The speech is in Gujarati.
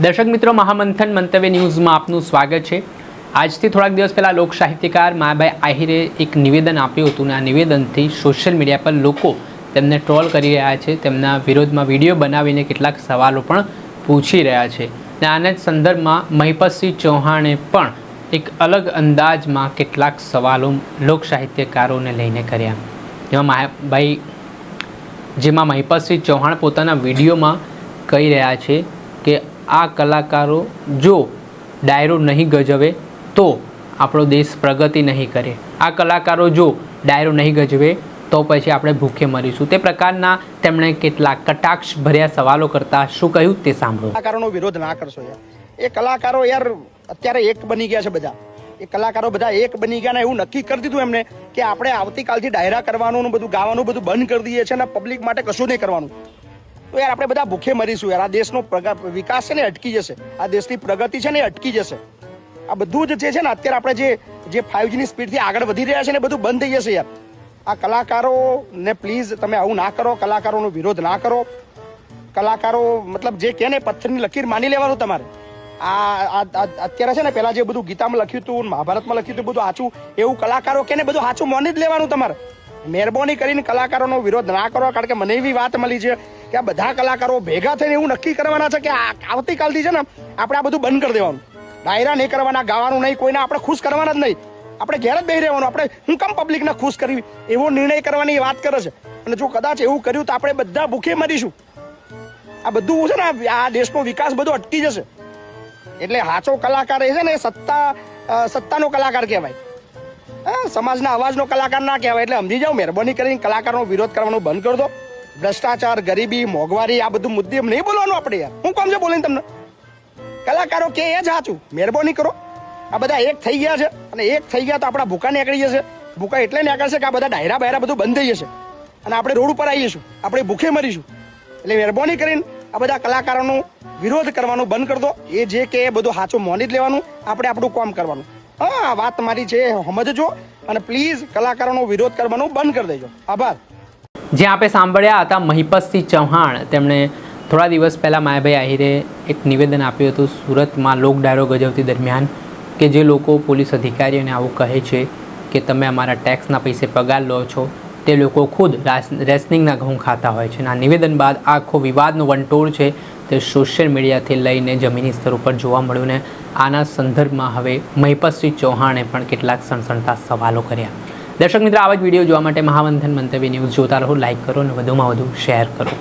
દર્શક મિત્રો, મહામંથન મંતવ્ય ન્યૂઝમાં આપનું સ્વાગત છે। આજથી થોડાક દિવસ પહેલાં લોક સાહિત્યકાર માયાભાઈ આહિરે એક નિવેદન આપ્યું હતું અને આ નિવેદનથી સોશિયલ મીડિયા પર લોકો તેમને ટ્રોલ કરી રહ્યા છે, તેમના વિરોધમાં વિડીયો બનાવીને કેટલાક સવાલો પણ પૂછી રહ્યા છે। અને આના જ સંદર્ભમાં મહિપતસિંહ ચૌહાણે પણ એક અલગ અંદાજમાં કેટલાક સવાલો લોક સાહિત્યકારોને લઈને કર્યા, જેમાં મહિપતસિંહ ચૌહાણ પોતાના વિડીયોમાં કહી રહ્યા છે કે આ કલાકારો જો ડાયરો નહીં ગજવે તો આપણો દેશ પ્રગતિ નહીં કરે, આ કલાકારો જો ડાયરો નહીં ગજવે તો પછી આપણે ભૂખે મરીશું। તે પ્રકારના તેમણે કેટલાક કટાક્ષ ભર્યા સવાલો કરતા શું કહ્યું તે સાંભળો। કલાકારોનો વિરોધ ના કરશો યાર, એ કલાકારો યાર અત્યારે એક બની ગયા છે, બધા એ કલાકારો બધા એક બની ગયા ને એવું નક્કી કરી દીધું એમને કે આપણે આવતીકાલથી ડાયરા કરવાનું બધું ગાવાનું બધું બંધ કરી દઈએ છીએ અને પબ્લિક માટે કશું નહીં કરવાનું। તો યાર આપણે બધા ભૂખે મરીશું યાર, આ દેશનો વિકાસ છે ને અટકી જશે, આ દેશની પ્રગતિ છે ને અટકી જશે। આ બધું જ છે ને અત્યારે આપણે જે 5G ની સ્પીડથી આગળ વધી રહ્યા છે ને બધું બંધ થઈ જશે યાર। આ કલાકારોને પ્લીઝ તમે આવું ના કરો, કલાકારોનો વિરોધ ના કરો। કલાકારો મતલબ જે કહે ને પથ્થરની લકીર માની લેવાનું તમારે। આ અત્યારે છે ને પેલા જે બધું ગીતામાં લખ્યું હતું, મહાભારતમાં લખ્યું હતું બધું સાચું, એવું કલાકારો કે ને બધું સાચું માની જ લેવાનું તમારે। મહેરબાની કરીને કલાકારોનો વિરોધ ના કરો, કારણ કે મને એવી વાત મળી છે કે આ બધા કલાકારો ભેગા થઈને એવું નક્કી કરવાના છે કે આવતીકાલથી છે ને આપણે આ બધું બંધ કરી દેવાનું, ડાયરા નહીં કરવાના, ગાવાનું નહીં, કોઈને આપણે ખુશ કરવાના જ નહીં, આપણે ઘેર જ બેસી રહેવાનું। આપણે હું કામ પબ્લિકને ખુશ કરવી એવો નિર્ણય કરવાની વાત કરે છે, અને જો કદાચ એવું કર્યું તો આપણે બધા ભૂખે મરીશું। આ બધું છે ને આ દેશનો વિકાસ બધો અટકી જશે। એટલે સાચો કલાકાર એ છે ને સત્તાનો કલાકાર કહેવાય, સમાજના અવાજનો કલાકાર ના કહેવાય। એટલે સમજી જાઓ, મહેરબાની કરીને કલાકારનો વિરોધ કરવાનો બંધ કરી દો। ભ્રષ્ટાચાર, ગરીબી, મોંઘવારી આ બધું મુદ્દે નહીં બોલવાનું આપણે યાર, હું કામ છે બોલીને તમને? કલાકારો કે એ જ સાચું, મહેરબાની કરો। આ બધા એક થઈ ગયા છે અને એક થઈ ગયા તો આપણા ભૂકા નીકળી જશે। ભૂકા એટલે નીકળશે કે આ બધા ડાયરા બાયરા બધું બંધ થઈ જશે અને આપણે રોડ ઉપર આવી જઈશું, આપણે ભૂખે મરીશું। એટલે મહેરબાની કરીને આ બધા કલાકારોનો વિરોધ કરવાનું બંધ કરી દો। એ જે કે એ બધું સાચું માની જ લેવાનું, આપણે આપણું કામ કરવાનું। હા, વાત મારી છે સમજજો અને પ્લીઝ કલાકારોનો વિરોધ કરવાનું બંધ કરી દેજો। આભાર। જે આપણે સાંભળ્યા હતા મહિપતસિંહ ચૌહાણ, તેમણે થોડા દિવસ પહેલાં માયાભાઈ આહિરે એક નિવેદન આપ્યું હતું સુરતમાં લોક ડાયરો ગજવતી દરમિયાન, કે જે લોકો પોલીસ અધિકારીઓને આવું કહે છે કે તમે અમારા ટેક્સના પૈસે પગાર લો છો, તે લોકો ખુદ રેશનિંગના ઘઉં ખાતા હોય છે। અને આ નિવેદન બાદ આખો વિવાદનો વંટોળ છે તે સોશિયલ મીડિયાથી લઈને જમીની સ્તર ઉપર જોવા મળ્યું ને આના સંદર્ભમાં હવે મહિપતસિંહ ચૌહાણે પણ કેટલાક સણસણતા સવાલો કર્યા। દર્શક મિત્રો, આવા જ વિડીયો જોવા માટે મહામંથન મંતવ્ય ન્યૂઝ જોતા રહો, લાઇક કરો અને વધુમાં વધુ શેર કરો।